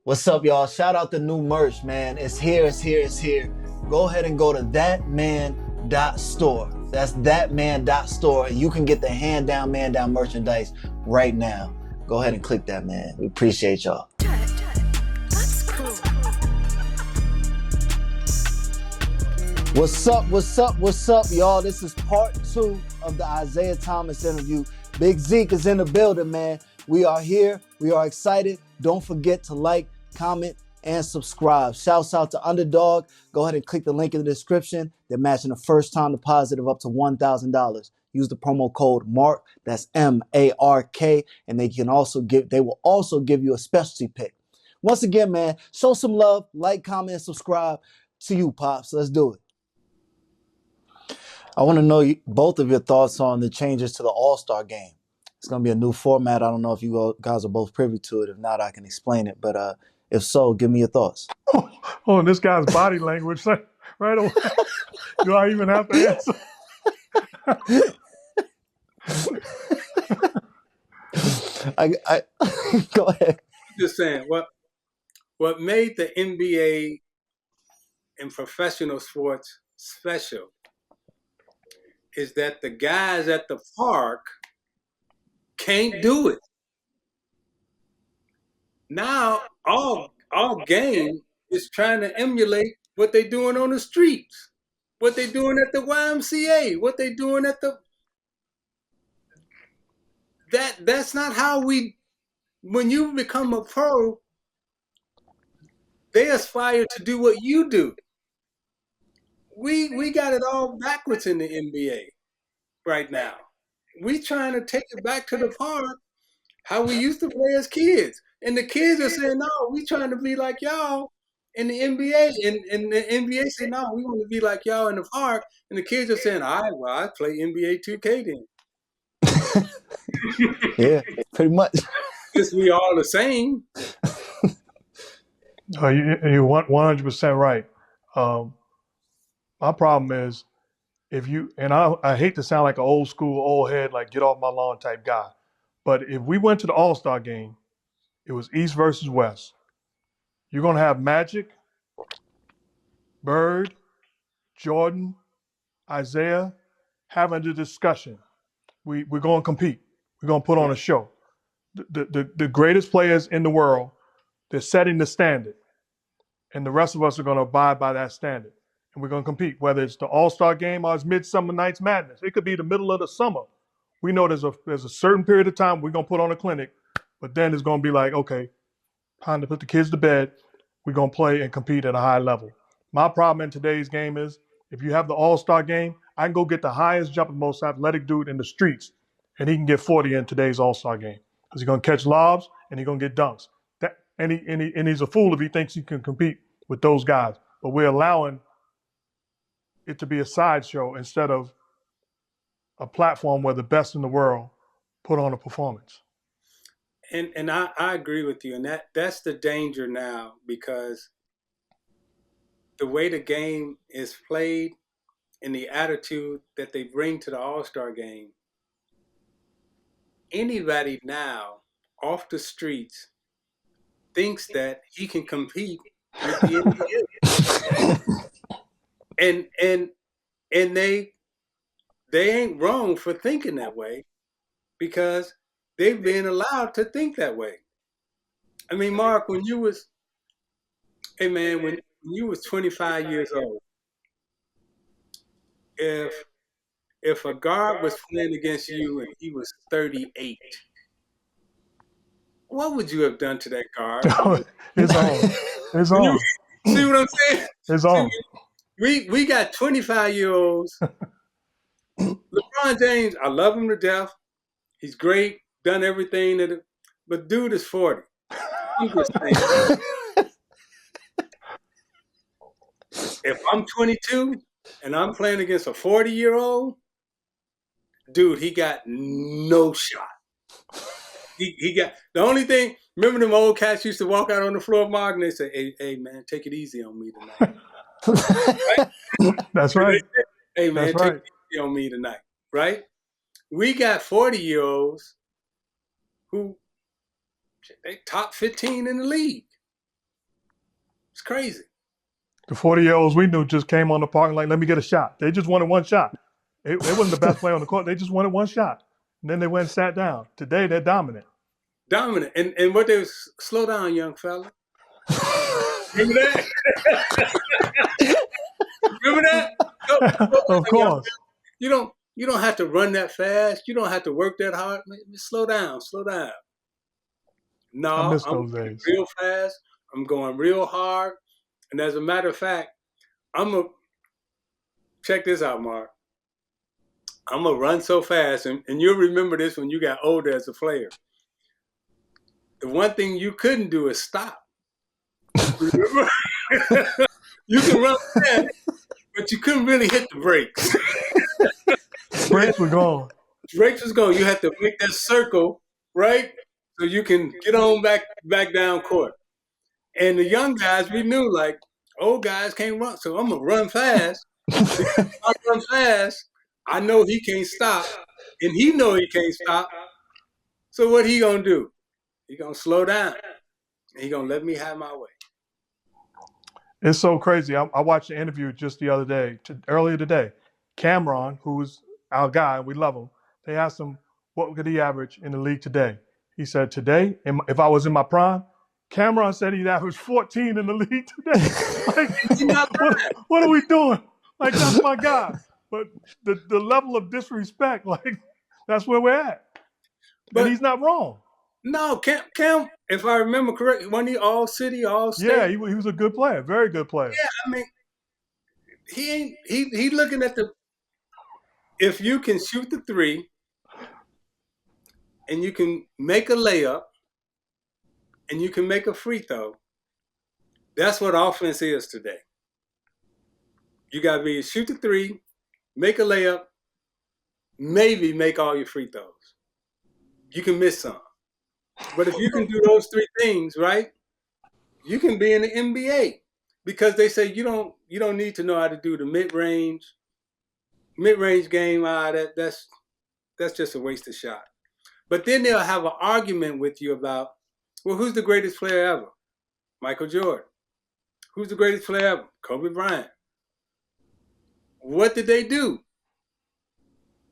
What's up, y'all? Shout out the new merch, man. It's here, it's here, it's here. Go ahead and go to thatman.store. That's thatman.store. And you can get the hand down, man down merchandise right now. Go ahead and click that, man. We appreciate y'all. That's cool. What's up, what's up, what's up, y'all? This is part 2 of the Isiah Thomas interview. Big Zeke is in the building, man. We are here. We are excited. Don't forget to like, comment, and subscribe. Shouts out to Underdog. Go ahead and click the link in the description. They're matching the first time deposit of up to $1,000. Use the promo code MARK. That's MARK, and they will also give you a specialty pick. Once again, man, show some love, like, comment, and subscribe to you, Pops. Let's do it. I want to know both of your thoughts on the changes to the All-Star game. It's going to be a new format. I don't know if you guys are both privy to it. If not, I can explain it. But if so, give me your thoughts. Oh, this guy's body language right away. Do I even have to answer? Go ahead. Just saying, what made the NBA and professional sports special is that the guys at the park can't do it. Now, all game is trying to emulate what they're doing on the streets, what they're doing at the YMCA, what they're doing at the... That's not how we... When you become a pro, they aspire to do what you do. We got it all backwards in the NBA right now. We trying to take it back to the park, how we used to play as kids. And the kids are saying, no, we trying to be like y'all in the NBA. And the NBA say, no, we want to be like y'all in the park. And the kids are saying, all right, well, I play NBA 2K then. Yeah, pretty much. Because we all the same. You're 100% right. My problem is if you, and I hate to sound like an old school, old head, like get off my lawn type guy. But if we went to the All-Star game, it was East versus West. You're going to have Magic, Bird, Jordan, Isiah having the discussion. We're going to compete. We're going to put on a show. The greatest players in the world, they're setting the standard. And the rest of us are going to abide by that standard. And we're going to compete, whether it's the All-Star game or it's Midsummer Night's Madness. It could be the middle of the summer. We know there's a certain period of time we're going to put on a clinic, but then it's going to be like, okay, time to put the kids to bed. We're going to play and compete at a high level. My problem in today's game is if you have the All-Star game, I can go get the highest jumping, most athletic dude in the streets, and he can get 40 in today's All-Star game because he's going to catch lobs and he's going to get dunks. And he's a fool if he thinks he can compete with those guys. But we're allowing it to be a sideshow instead of a platform where the best in the world put on a performance. And I agree with you. And that's the danger now, because the way the game is played and the attitude that they bring to the All-Star game, anybody now off the streets thinks that he can compete with the NBA. and they ain't wrong for thinking that way, because they've been allowed to think that way. I mean, Mark, when you was 25 years old, if a guard was playing against you and he was 38, what would you have done to that guard? It's on. It's on. See what I'm saying? It's on. We got 25-year-olds. LeBron James, I love him to death. He's great, done everything. But dude is 40. I'm just saying. If I'm 22 and I'm playing against a 40-year-old, dude, he got no shot. He got the only thing. Remember them old cats used to walk out on the floor, Mark, and they say, "Hey, man, take it easy on me tonight." Right? That's right. Hey, man, That's take right. it easy on me tonight. Right? We got 40-year-olds who they top 15 in the league. It's crazy. The 40-year-olds we knew just came on the park and like, let me get a shot. They just wanted one shot. They wasn't the best player on the court. They just wanted one shot. And then they went and sat down. Today, they're dominant. Dominant. And what they was, slow down, young fella. Remember that? Remember that? Of course. You don't have to run that fast. You don't have to work that hard. Slow down. No, I miss I'm those going days. real fast. I'm going real hard. And as a matter of fact, check this out, Mark. I'm going to run so fast, and you'll remember this when you got older as a player. The one thing you couldn't do is stop. Remember? You can run fast, but you couldn't really hit the brakes. Brakes were gone. Brakes was gone. You had to make that circle, right? So you can get on back down court. And the young guys, we knew, like, old guys can't run, so I'm going to run fast. If I run fast, I know he can't stop, and he know he can't stop. So what he going to do? He going to slow down, and he going to let me have my way. It's so crazy. I watched an interview just the other day, earlier today. Cameron, who's our guy, we love him. They asked him, what could he average in the league today? He said, today, if I was in my prime, Cameron said he'd average 14 in the league today. Like, what are we doing? Like, that's my guy. But the level of disrespect, like, that's where we're at. But he's not wrong. No, Cam, if I remember correctly, wasn't he all city, all state? Yeah, he was a good player, very good player. Yeah, I mean, he looking at if you can shoot the three and you can make a layup and you can make a free throw, that's what offense is today. You got to be shoot the three, make a layup, maybe make all your free throws. You can miss some. But if you can do those three things, right, you can be in the NBA, because they say you don't need to know how to do the mid-range game. That's just a wasted shot. But then they'll have an argument with you about, well, who's the greatest player ever? Michael Jordan. Who's the greatest player ever? Kobe Bryant. What did they do?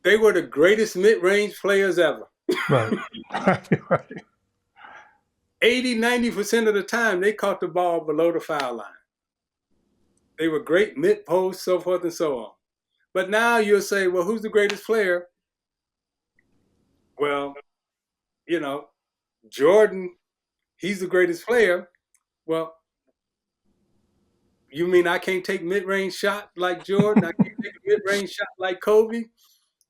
They were the greatest mid-range players ever. Right. 80-90% of the time, they caught the ball below the foul line. They were great mid-post, so forth and so on. But now you'll say, well, who's the greatest player? Well, Jordan, he's the greatest player. Well, you mean I can't take mid-range shot like Jordan? I can't take a mid-range shot like Kobe?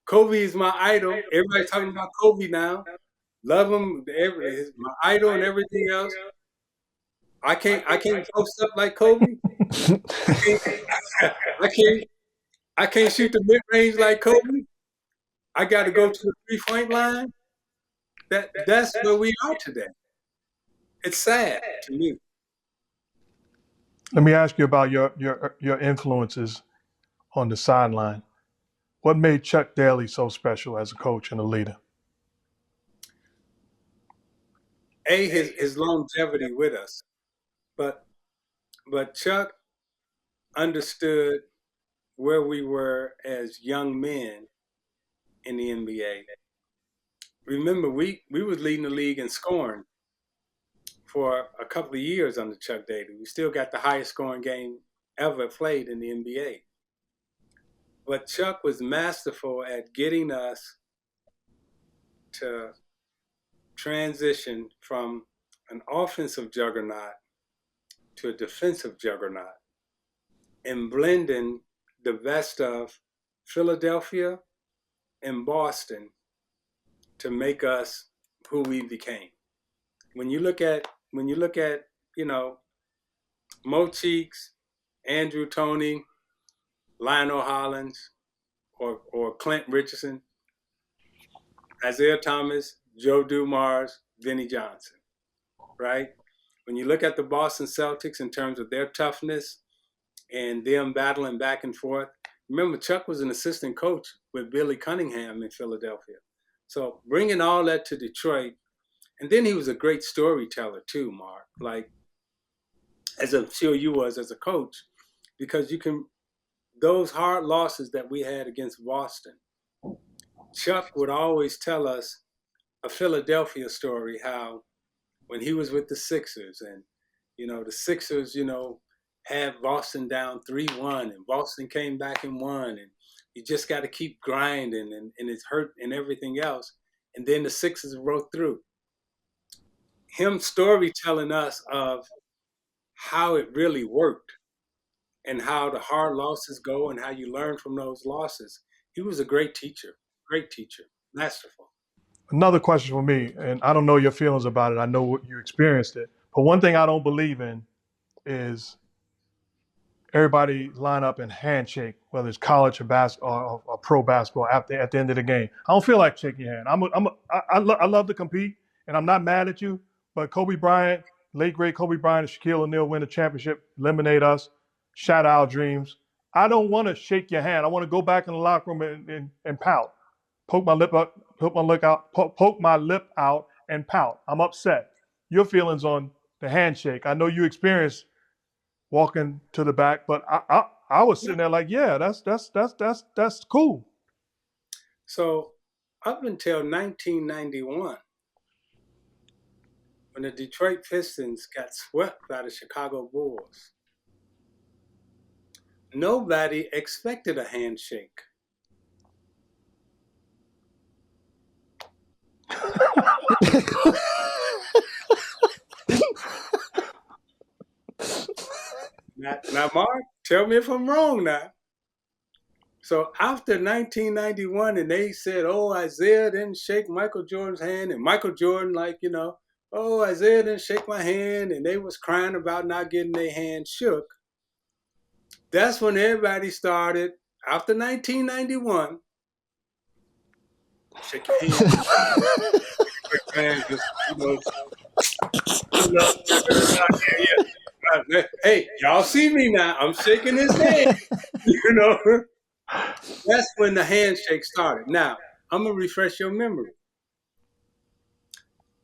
Kobe is my idol. Everybody's talking about Kobe now. Love him, he's my idol and everything else. I can't post up like Kobe. I can't shoot the mid range like Kobe. I got to go to the 3-point line. That's where we are today. It's sad to me. Let me ask you about your influences on the sideline. What made Chuck Daly so special as a coach and a leader? His longevity with us, but Chuck understood where we were as young men in the NBA. Remember, we was leading the league in scoring for a couple of years under Chuck Daly. We still got the highest scoring game ever played in the NBA. But Chuck was masterful at getting us to transition from an offensive juggernaut to a defensive juggernaut, and blending the best of Philadelphia and Boston to make us who we became. When you look at Mo Cheeks, Andrew Toney, Lionel Hollins, or Clint Richardson, Isiah Thomas, Joe Dumars, Vinnie Johnson, right? When you look at the Boston Celtics in terms of their toughness and them battling back and forth, remember Chuck was an assistant coach with Billy Cunningham in Philadelphia. So bringing all that to Detroit, and then he was a great storyteller too, Mark. Like, as I'm sure you was as a coach, because those hard losses that we had against Boston, Chuck would always tell us a Philadelphia story, how when he was with the Sixers and, the Sixers, had Boston down 3-1 and Boston came back and won, and you just got to keep grinding and it's hurt and everything else. And then the Sixers broke through. Him storytelling us of how it really worked and how the hard losses go and how you learn from those losses. He was a great teacher, masterful. Another question for me, and I don't know your feelings about it. I know you experienced it. But one thing I don't believe in is everybody line up and handshake, whether it's college or basketball or pro basketball at the end of the game. I don't feel like shaking your hand. I love to compete, and I'm not mad at you. But Kobe Bryant, late great Kobe Bryant, and Shaquille O'Neal win the championship, eliminate us, shatter our dreams. I don't want to shake your hand. I want to go back in the locker room and pout, poke my lip out, and pout. I'm upset. Your feelings on the handshake? I know you experienced walking to the back, but I was sitting there like, yeah, that's cool. So up until 1991, when the Detroit Pistons got swept by the Chicago Bulls, nobody expected a handshake. Now, Mark, tell me if I'm wrong now. So after 1991, and they said, oh, Isiah didn't shake Michael Jordan's hand, and Michael Jordan, oh, Isiah didn't shake my hand, and they was crying about not getting their hand shook. That's when everybody started, after 1991, shake your hand. Hey, y'all see me now. I'm shaking his hand. That's when the handshake started. Now, I'm going to refresh your memory.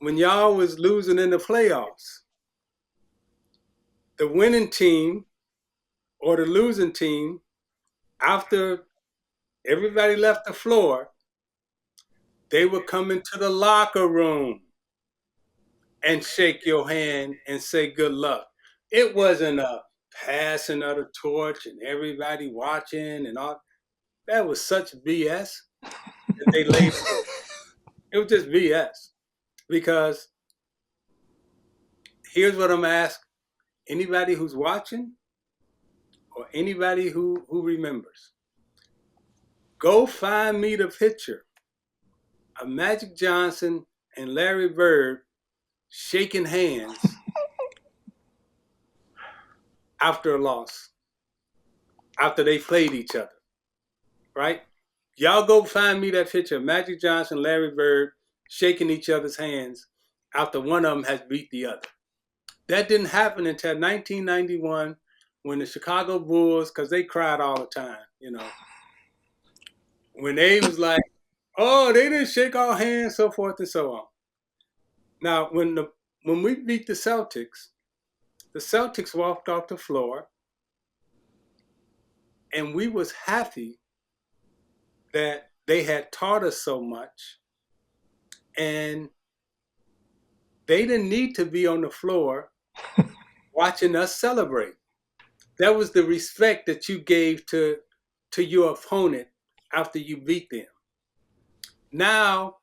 When y'all was losing in the playoffs, the winning team or the losing team, after everybody left the floor, they would come into the locker room and shake your hand and say good luck. It wasn't a passing of the torch and everybody watching and all. That was such BS that they laid it. It was just BS. Because here's what I'm asking. Anybody who's watching or anybody who remembers, go find me the picture of Magic Johnson and Larry Bird shaking hands after a loss, after they played each other, right? Y'all go find me that picture of Magic Johnson, Larry Bird shaking each other's hands after one of them has beat the other. That didn't happen until 1991 when the Chicago Bulls, because they cried all the time, when they was like, oh, they didn't shake our hands, so forth and so on. Now, when we beat the Celtics walked off the floor, and we was happy that they had taught us so much, and they didn't need to be on the floor watching us celebrate. That was the respect that you gave to your opponent after you beat them. Now,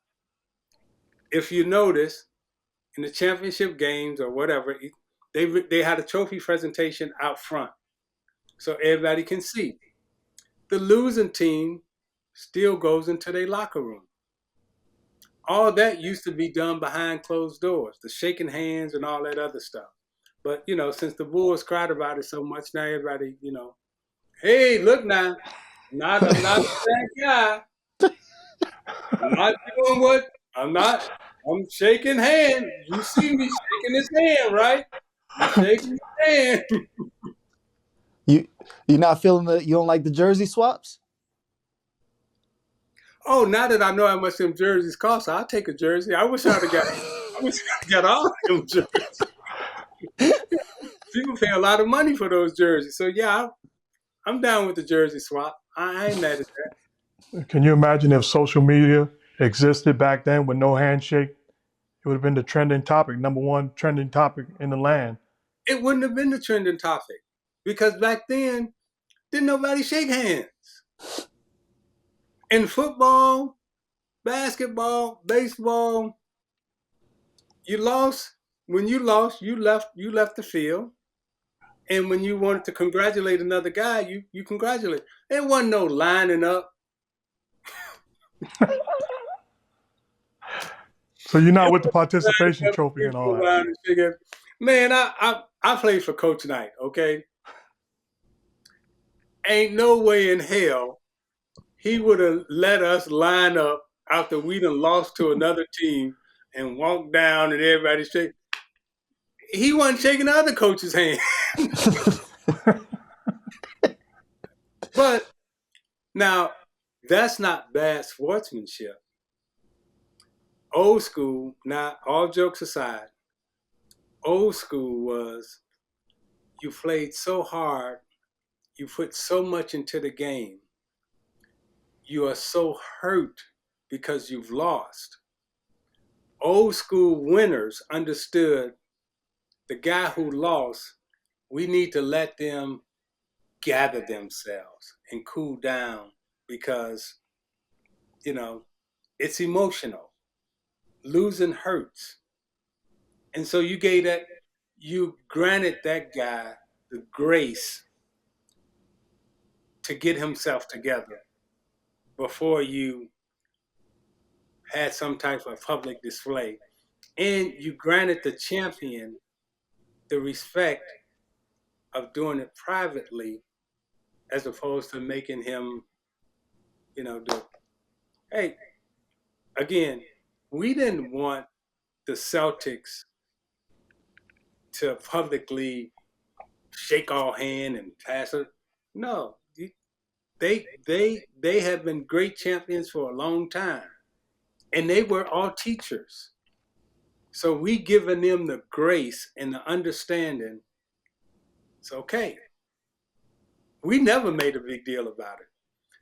if you notice, in the championship games or whatever, they had a trophy presentation out front so everybody can see. The losing team still goes into their locker room. All that used to be done behind closed doors, the shaking hands and all that other stuff. But, since the Bulls cried about it so much, now everybody, hey, look now, I'm not that guy. I'm not doing what, I'm shaking hands. You see me shaking his hand, right? I'm shaking his hand. You're not feeling you don't like the jersey swaps? Oh, now that I know how much them jerseys cost, I'll take a jersey. I wish I'd have got all them jerseys. People pay a lot of money for those jerseys. So yeah, I'm down with the jersey swap. I ain't mad at that. Can you imagine if social media existed back then with no handshake? It would have been the trending topic, number one trending topic in the land. It wouldn't have been the trending topic because back then, didn't nobody shake hands. In football, basketball, baseball, you lost. When you lost, you left the field. And when you wanted to congratulate another guy, you congratulate. There wasn't no lining up. So you're not with the participation trophy and all that. Man, I played for Coach Knight, okay? Ain't no way in hell he would have let us line up after we done lost to another team and walk down and everybody shake. He wasn't shaking the other coach's hand. But now, that's not bad sportsmanship. Old school, now all jokes aside, old school was you played so hard, you put so much into the game, you are so hurt because you've lost. Old school winners understood the guy who lost, we need to let them gather themselves and cool down because, it's emotional. Losing hurts. And so you granted that guy the grace to get himself together before you had some type of public display. And you granted the champion the respect of doing it privately as opposed to making him, hey, again, we didn't want the Celtics to publicly shake our hand and pass it. No, they have been great champions for a long time, and they were all teachers. So we given them the grace and the understanding. It's okay. We never made a big deal about it.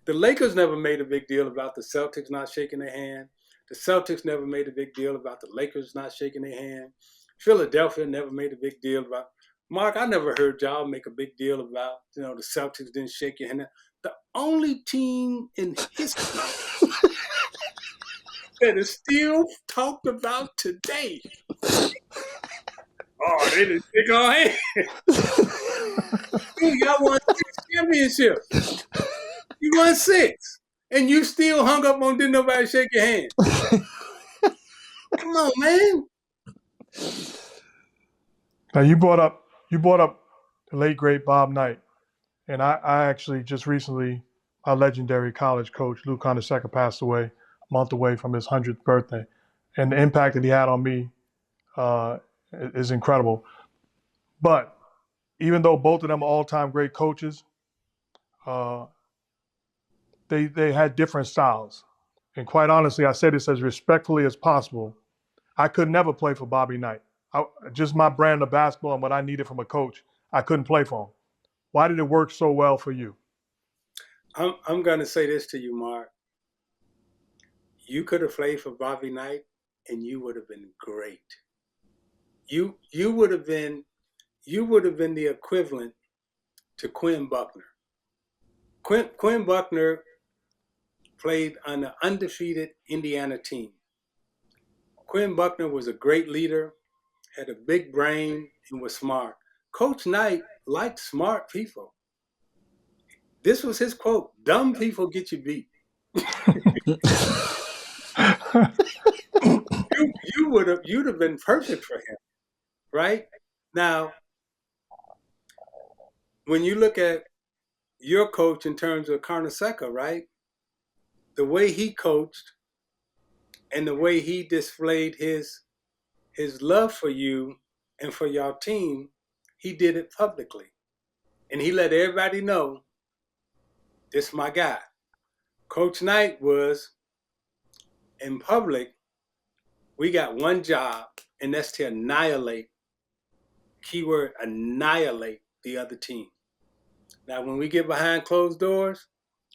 The Lakers never made a big deal about the Celtics not shaking their hand. The Celtics never made a big deal about the Lakers not shaking their hand. Philadelphia never made a big deal about. Mark, I never heard y'all make a big deal about, the Celtics didn't shake your hand. The only team in history that is still talked about today. Oh, they didn't shake our hand. Dude, y'all won 6 championships. You won 6. And you still hung up on didn't nobody shake your hand. Come on, man. Now you brought up the late great Bob Knight, and I actually just recently, our legendary college coach Lou Condesecca passed away a month away from his 100th birthday, and the impact that he had on me is incredible. But even though both of them are all-time great coaches, they had different styles, and quite honestly, I say this as respectfully as possible. I could never play for Bobby Knight. Just my brand of basketball and what I needed from a coach, I couldn't play for him. Why did it work so well for you? I'm going to say this to you, Mark. You could have played for Bobby Knight, and you would have been great. You would have been the equivalent to Quinn Buckner. Quinn Buckner played on the undefeated Indiana team. Quinn Buckner was a great leader, had a big brain, and was smart. Coach Knight liked smart people. This was his quote: "Dumb people get you beat." You'd have been perfect for him, right? Now, when you look at your coach in terms of Carnesecca, right? The way he coached and the way he displayed his love for you and for your team, he did it publicly. And he let everybody know, this is my guy. Coach Knight was, in public, we got one job, and that's to annihilate keyword, annihilate the other team. Now, when we get behind closed doors,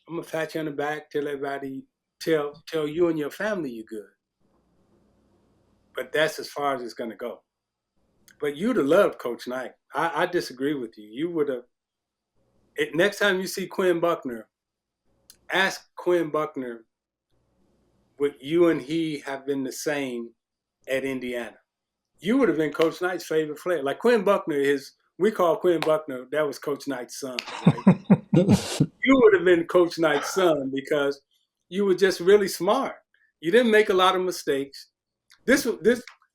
I'm gonna pat you on the back, tell everybody, tell you and your family you're good. But that's as far as it's gonna go. But you'd have loved Coach Knight. I disagree with you. You would have. Next time you see Quinn Buckner, ask Quinn Buckner would you and he have been the same at Indiana. You would have been Coach Knight's favorite player. Like Quinn Buckner we call Quinn Buckner, that was Coach Knight's son, right? You would have been Coach Knight's son because you were just really smart. You didn't make a lot of mistakes.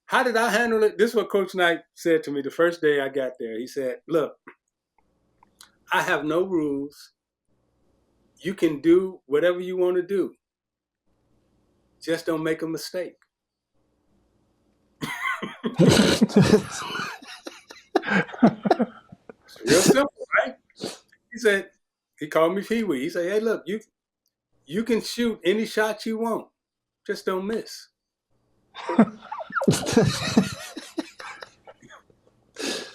How did I handle it? This is what Coach Knight said to me the first day I got there. He said, look, I have no rules. You can do whatever you want to do. Just don't make a mistake. Real simple, right? He called me Pee Wee. He said, hey, look, you can shoot any shot you want. Just don't miss.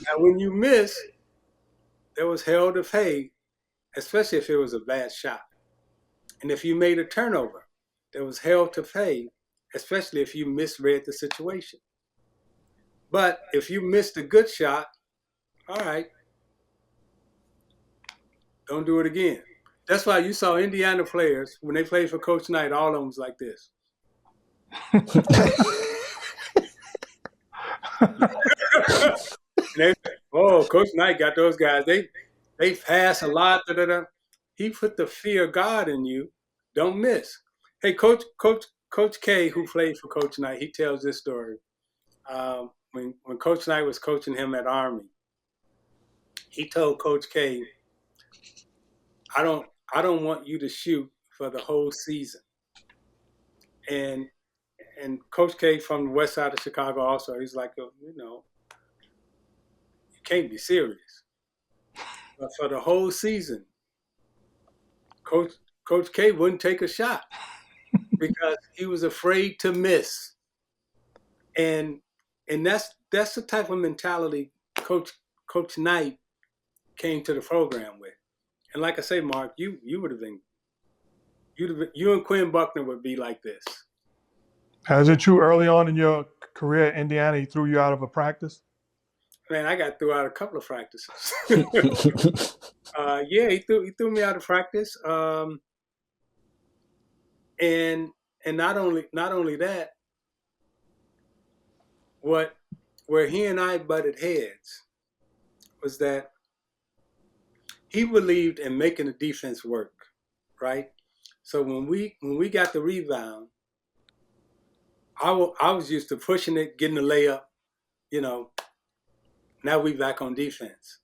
Now, when you miss, there was hell to pay, especially if it was a bad shot. And if you made a turnover, there was hell to pay, especially if you misread the situation. But if you missed a good shot, all right, don't do it again. That's why you saw Indiana players, when they played for Coach Knight, all of them was like this. Coach Knight got those guys. They pass a lot. He put the fear of God in you. Don't miss. Hey, Coach K, who played for Coach Knight, he tells this story. When Coach Knight was coaching him at Army, he told Coach K, I don't want you to shoot for the whole season. And Coach K from the west side of Chicago also, he's like, you can't be serious. But for the whole season, Coach K wouldn't take a shot because he was afraid to miss. And that's the type of mentality Coach Knight came to the program with. And like I say, Mark, you and Quinn Buckner would be like this. Is it true early on in your career at Indiana, he threw you out of a practice? Man, I got through out a couple of practices. Yeah, he threw me out of practice. And not only that, where he and I butted heads was that he believed in making the defense work, right? So when we got the rebound, I was used to pushing it, getting the layup, now we back on defense.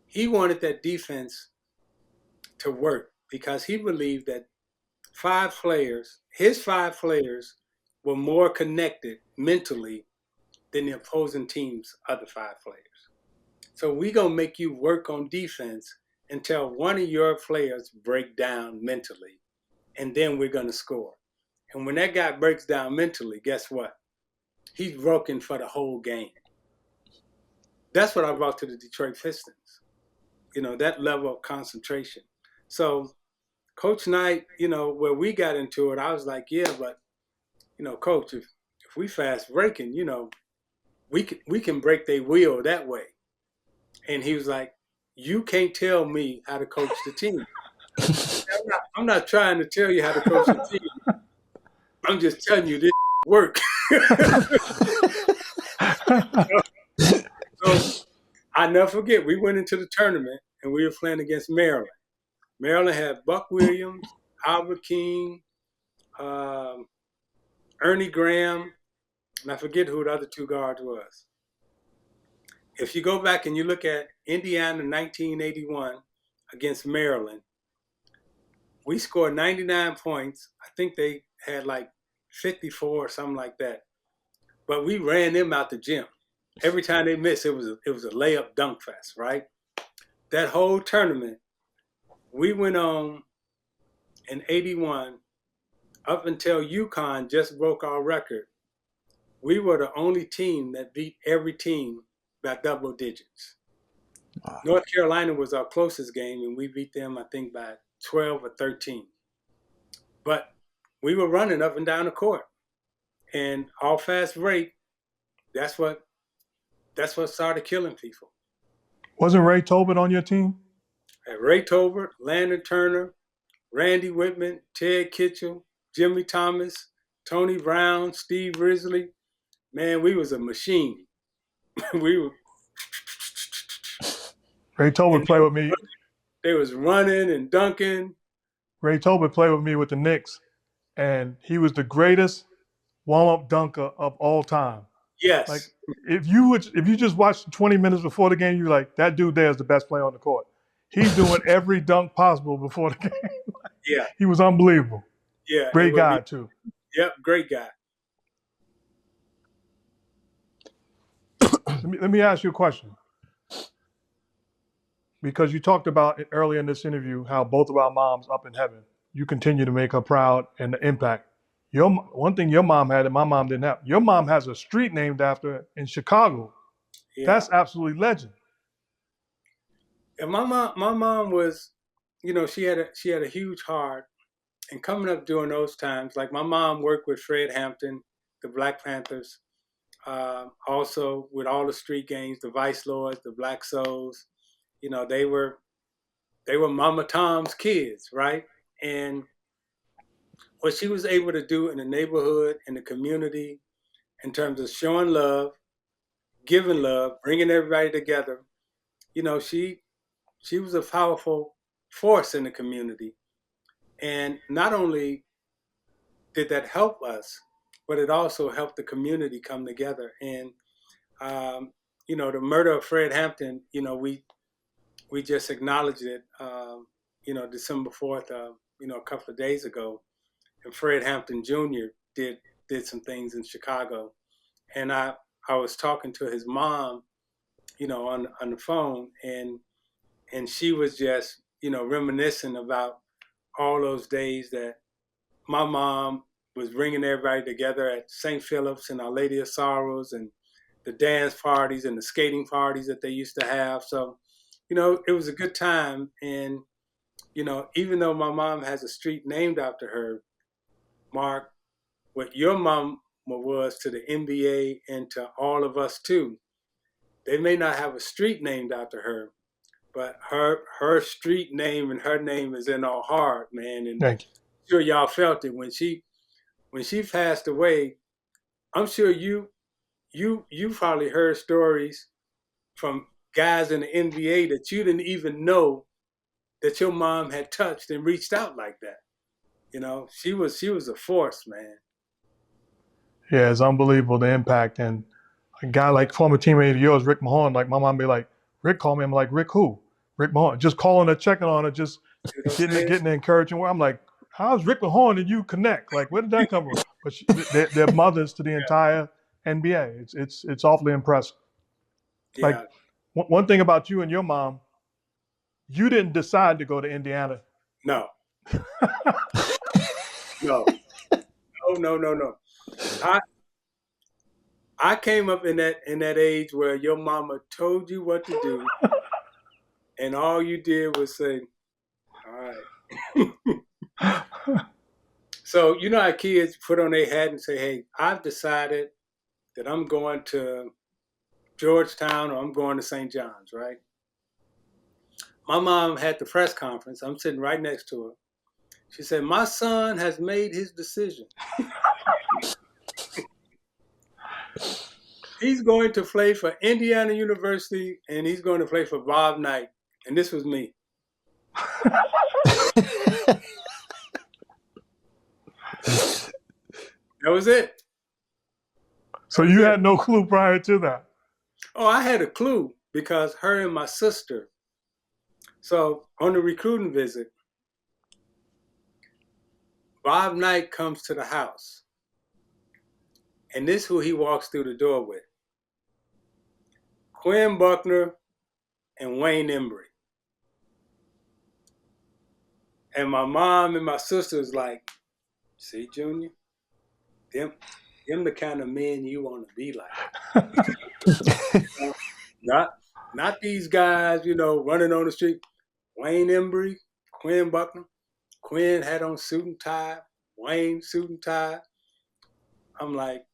He wanted that defense to work because he believed that his five players were more connected mentally than the opposing team's other five players. So we gonna make you work on defense until one of your players break down mentally, and then we're gonna score. And when that guy breaks down mentally, guess what? He's broken for the whole game. That's what I brought to the Detroit Pistons. That level of concentration. So Coach Knight, where we got into it, I was like, yeah, but, Coach, if we fast breaking, we can break their wheel that way. And he was like, you can't tell me how to coach the team. I'm not trying to tell you how to coach the team. I'm just telling you this work. So I never forget, we went into the tournament and we were playing against Maryland. Maryland had Buck Williams, Albert King, Ernie Graham, and I forget who the other two guards was. If you go back and you look at Indiana 1981 against Maryland, we scored 99 points. I think they had like 54 or something like that. But we ran them out the gym. Every time they missed, it was a layup dunk fest, right? That whole tournament, we went on in 81 up until UConn just broke our record. We were the only team that beat every team by double digits. North Carolina was our closest game, and we beat them, I think, by 12 or 13. But we were running up and down the court, and all fast break. That's what started killing people. Wasn't Ray Tobin on your team? Ray Tobin, Landon Turner, Randy Whitman, Ted Kitchell, Jimmy Thomas, Tony Brown, Steve Risley. Man, we was a machine. We were. Ray Tobin played with me. They was running and dunking. Ray Tobin played with me with the Knicks, and he was the greatest warm-up dunker of all time. Yes. Like if you just watched 20 minutes before the game, you're like, that dude there is the best player on the court. He's doing every dunk possible before the game. Yeah. He was unbelievable. Yeah. Great guy too. Yep, great guy. Let me ask you a question. Because you talked about it earlier in this interview how both of our moms up in heaven. You continue to make her proud and the impact. One thing your mom had that my mom didn't have. Your mom has a street named after her in Chicago. Yeah. That's absolutely legend. And my mom was, she had a huge heart. And coming up during those times, like my mom worked with Fred Hampton, the Black Panthers, also with all the street gangs, the Vice Lords, the Black Souls. They were Mama Tom's kids, right? And what she was able to do in the neighborhood, in the community, in terms of showing love, giving love, bringing everybody together, she was a powerful force in the community. And not only did that help us, but it also helped the community come together. And, the murder of Fred Hampton, we just acknowledged it, December 4th, a couple of days ago. And Fred Hampton Jr. did some things in Chicago. And I was talking to his mom, on the phone, and she was just, reminiscing about all those days that my mom was bringing everybody together at St. Philip's and Our Lady of Sorrows and the dance parties and the skating parties that they used to have. So, it was a good time. And, even though my mom has a street named after her, Mark, what your mom was to the NBA and to all of us too, they may not have a street named after her, but her street name and her name is in our heart, man. And I'm sure y'all felt it when she passed away. I'm sure you probably heard stories from guys in the NBA that you didn't even know that your mom had touched and reached out like that. She was a force, man. Yeah, it's unbelievable, the impact. And a guy like former teammate of yours, Rick Mahorn, like my mom be like, Rick called me. I'm like, Rick who? Rick Mahorn. Just calling her, checking on her, just getting the encouraging word. I'm like, how's Rick Mahorn and you connect? Like, where did that come from? But they're mothers to the entire NBA. It's awfully impressive. Yeah. Like one thing about you and your mom, you didn't decide to go to Indiana. No. No. I came up in that age where your mama told you what to do, and all you did was say, "All right." So how kids put on their hat and say, "Hey, I've decided that I'm going to Georgetown or I'm going to St. John's," right? My mom had the press conference. I'm sitting right next to her. She said, "My son has made his decision. He's going to play for Indiana University and he's going to play for Bob Knight." And this was me. That was it. So you had no clue prior to that? Oh, I had a clue because her and my sister. So on the recruiting visit, Bob Knight comes to the house. And this is who he walks through the door with. Quinn Buckner and Wayne Embry. And my mom and my sister was like, "See, Junior, them the kind of men you want to be like." Not these guys, running on the street. Wayne Embry, Quinn Buckner. Quinn had on suit and tie. Wayne suit and tie. I'm like,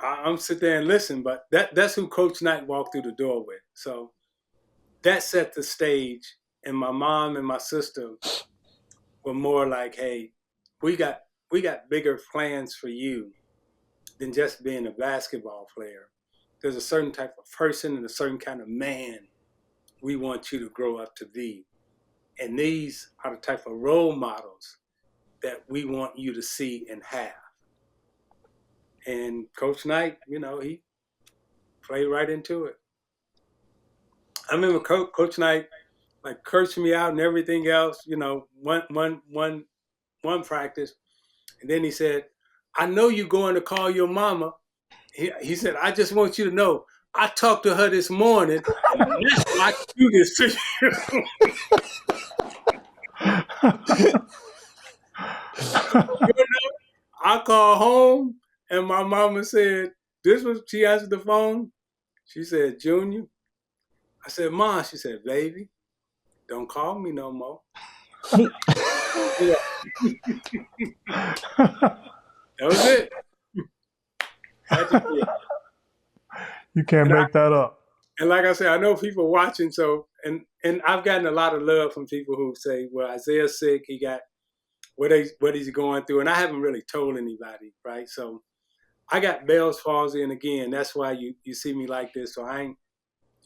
I'm sit there and listen, but that's who Coach Knight walked through the door with. So that set the stage, and my mom and my sister were more like, hey, we got bigger plans for you than just being a basketball player. There's a certain type of person and a certain kind of man we want you to grow up to be. And these are the type of role models that we want you to see and have. And Coach Knight, he played right into it. I remember Coach Knight like cursing me out and everything else, one practice. And then he said, I know you're going to call your mama. He said, I just want you to know, I talked to her this morning, and that's why I do this to you. I called home, and my mama said, she answered the phone. She said, Junior. I said, Mom. She said, baby, don't call me no more. That was it. You can't make that up. And like I said, I know people watching, so and I've gotten a lot of love from people who say, well, Isaiah's sick, he got what he's going through, and I haven't really told anybody, right? So I got Bell's palsy, and again, that's why you see me like this. So I ain't,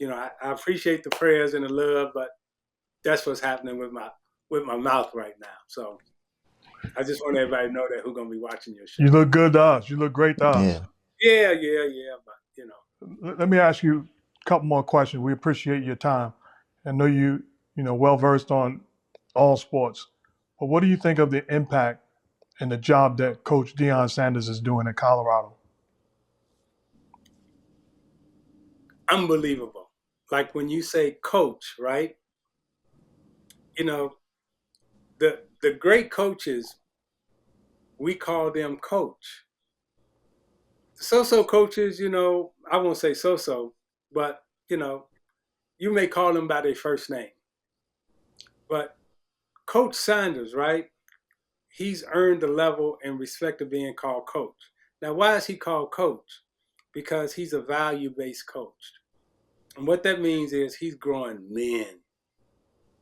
I appreciate the prayers and the love, but that's what's happening with my mouth right now. So I just want everybody to know that who's gonna be watching your show. You look good to us. You look great to us. Yeah. But Let me ask you a couple more questions. We appreciate your time. I know you well versed on all sports. But what do you think of the impact and the job that Coach Deion Sanders is doing in Colorado? Unbelievable. Like when you say coach, right? The great coaches, we call them coach. So-so coaches, I won't say so-so, but, you may call them by their first name. But Coach Sanders, right? He's earned the level and respect of being called coach. Now, why is he called coach? Because he's a value-based coach. And what that means is he's growing men.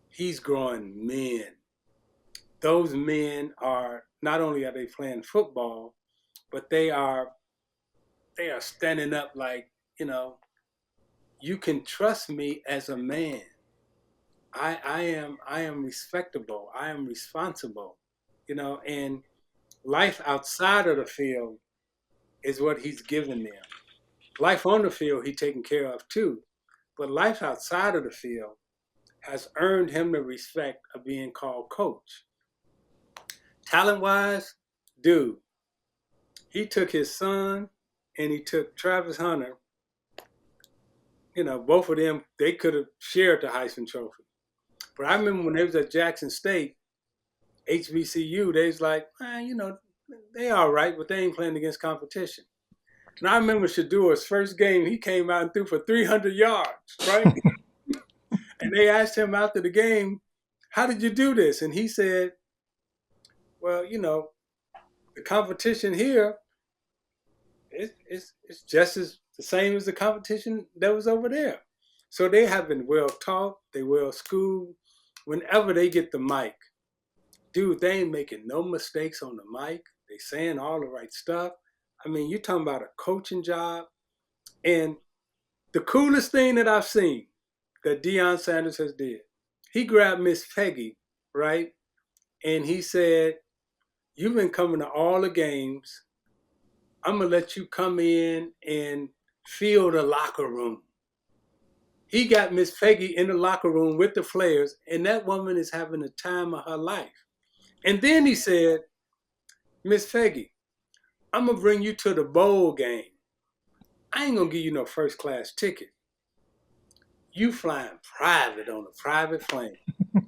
He's growing men. Those men are, not only are they playing football, but they are standing up like, you can trust me as a man. I am respectable. I am responsible, and life outside of the field is what he's given them. Life on the field, he's taken care of too. But life outside of the field has earned him the respect of being called coach. Talent-wise, dude, he took his son and he took Travis Hunter. Both of them, they could have shared the Heisman Trophy. But I remember when they was at Jackson State, HBCU, they was like, they all right, but they ain't playing against competition. And I remember Shadour's first game, he came out and threw for 300 yards, right? And they asked him after the game, how did you do this? And he said, well, the competition here, it's just as the same as the competition that was over there. So they have been well taught, they well schooled. Whenever they get the mic, dude, they ain't making no mistakes on the mic. They saying all the right stuff. I mean, you're talking about a coaching job. And the coolest thing that I've seen that Deion Sanders has did, he grabbed Miss Peggy, right? And he said, you've been coming to all the games. I'm going to let you come in and feel the locker room. He got Miss Peggy in the locker room with the players, and that woman is having the time of her life. And then he said, Miss Peggy, I'm going to bring you to the bowl game. I ain't going to give you no first class ticket. You flying private on a private plane.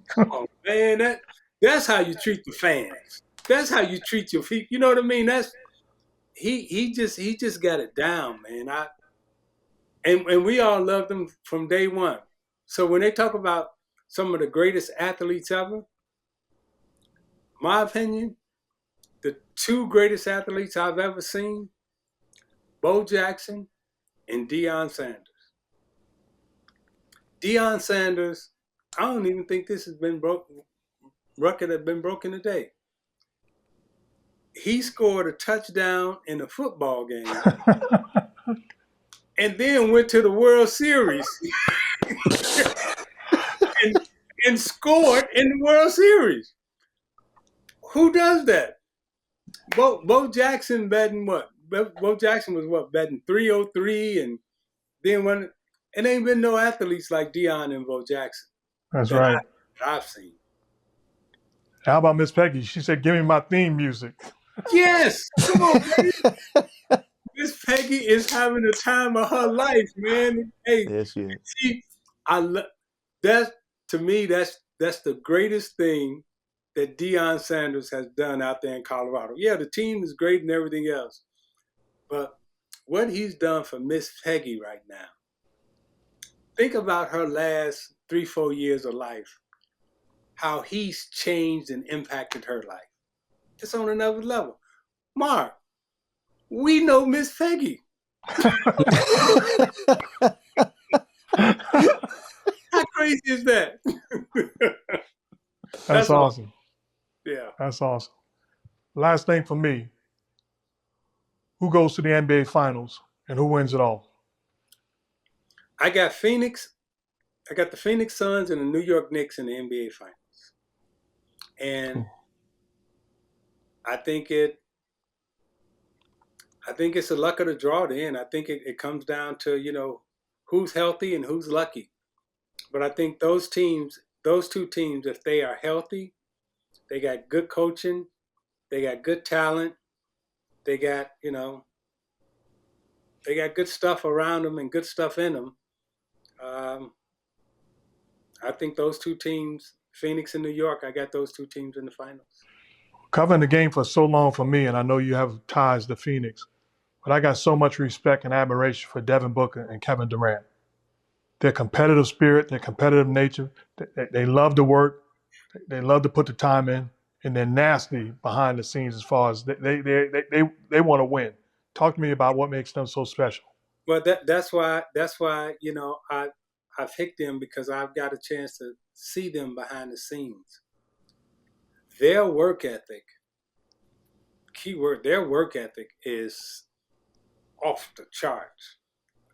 Come on, man. That's how you treat the fans. That's how you treat your people. You know what I mean? He just got it down, man. And we all loved them from day one. So when they talk about some of the greatest athletes ever, my opinion, the two greatest athletes I've ever seen, Bo Jackson and Deion Sanders. Deion Sanders, I don't even think this has been record has been broken today. He scored a touchdown in a football game and then went to the World Series and scored in the World Series. Who does that? Bo Jackson betting what? Bo Jackson was what, betting 303, and then when it ain't been no athletes like Deion and Bo Jackson. That's right. I've seen. How about Miss Peggy? She said, "Give me my theme music." Yes, come on, baby. Miss Peggy is having the time of her life, man. Hey, Yes, yeah. That to me, that's the greatest thing that Deion Sanders has done out there in Colorado. Yeah, the team is great and everything else, but what he's done for Miss Peggy right now. Think about her last 3-4 years of life. How he's changed and impacted her life. It's on another level. Mark, we know Miss Peggy. How crazy is that? That's awesome. Yeah. That's awesome. Last thing for me, who goes to the NBA Finals and who wins it all? I got the Phoenix Suns and the New York Knicks in the NBA Finals. And I think it's a luck of the draw to end. I think it comes down to, who's healthy and who's lucky. But I think those two teams, if they are healthy, they got good coaching, they got good talent, they got good stuff around them and good stuff in them. I think those two teams, Phoenix and New York, I got those two teams in the finals. Covering the game for so long for me, and I know you have ties to Phoenix, but I got so much respect and admiration for Devin Booker and Kevin Durant. Their competitive spirit, their competitive nature, they love to work, they love to put the time in, and they're nasty behind the scenes as far as they want to win. Talk to me about what makes them so special. Well, that's why I picked them, because I've got a chance to see them behind the scenes. Their work ethic, keyword, their work ethic is off the charts.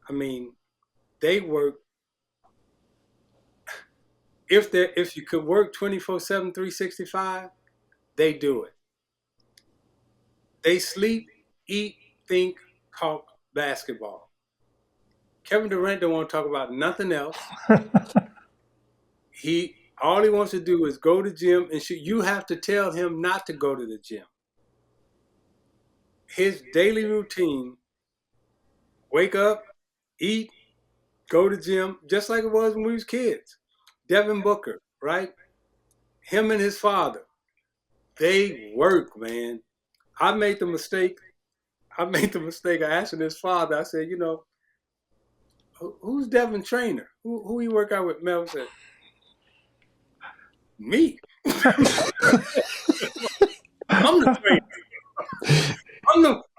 I mean, they work. If you could work 24/7, 365, they do it. They sleep, eat, think, talk basketball. Kevin Durant don't want to talk about nothing else. All he wants to do is go to the gym and shoot. You have to tell him not to go to the gym. His daily routine: wake up, eat, go to the gym, just like it was when we was kids. Devin Booker, right? Him and his father, they work, man. I made the mistake of asking his father. I said, who's Devin trainer? Who he work out with? Mel said, me. I'm the trainer.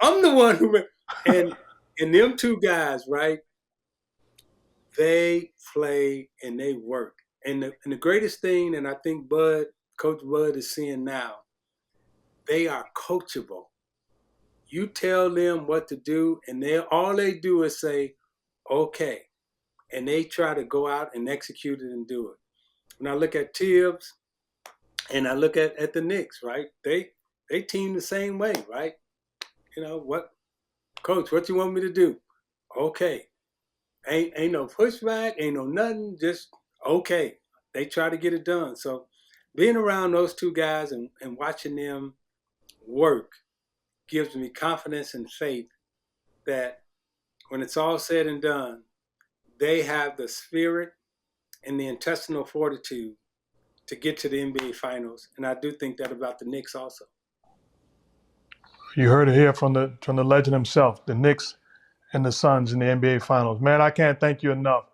I'm the one who, and them two guys, right? They play and they work. And the greatest thing, and I think Coach Bud is seeing now, they are coachable. You tell them what to do, and all they do is say, okay. And they try to go out and execute it and do it. When I look at Tibbs and I look at the Knicks, right? They team the same way, right? What, Coach, what you want me to do? Okay. Ain't no pushback, ain't no nothing, just okay. They try to get it done. So being around those two guys and watching them work gives me confidence and faith that when it's all said and done, they have the spirit and the intestinal fortitude to get to the NBA Finals. And I do think that about the Knicks also. You heard it here from the legend himself. The Knicks and the Suns in the NBA Finals. Man, I can't thank you enough.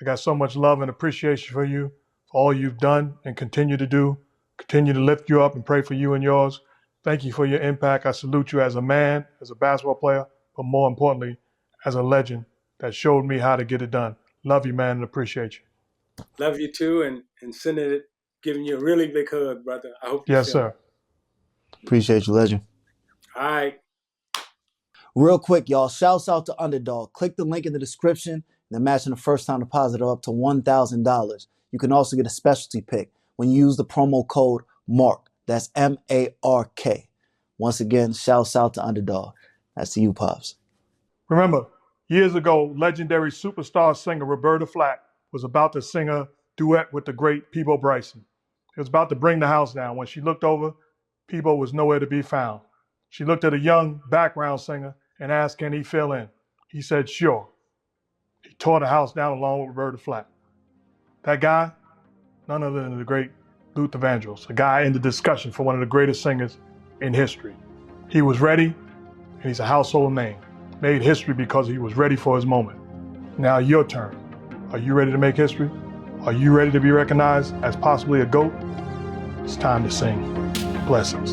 I got so much love and appreciation for you, for all you've done and continue to do. Continue to lift you up and pray for you and yours. Thank you for your impact. I salute you as a man, as a basketball player, but more importantly, as a legend that showed me how to get it done. Love you, man, and appreciate you. Love you too, and sending it, giving you a really big hug, brother. I hope you Yes, feel sir. it. Appreciate you, legend. All right. Real quick, y'all, shouts out to Underdog. Click the link in the description and imagine the first time deposit of up to $1,000. You can also get a specialty pick when you use the promo code MARK. That's MARK. Once again, shouts out to Underdog. That's to you, Pops. Remember, years ago, legendary superstar singer Roberta Flack was about to sing a duet with the great Peabo Bryson. It was about to bring the house down. When she looked over, Peabo was nowhere to be found. She looked at a young background singer and asked, can he fill in? He said, sure. He tore the house down along with Roberta Flack. That guy, none other than the great Luther Vandross, a guy in the discussion for one of the greatest singers in history. He was ready, and he's a household name. Made history because he was ready for his moment. Now your turn. Are you ready to make history? Are you ready to be recognized as possibly a GOAT? It's time to sing. Blessings.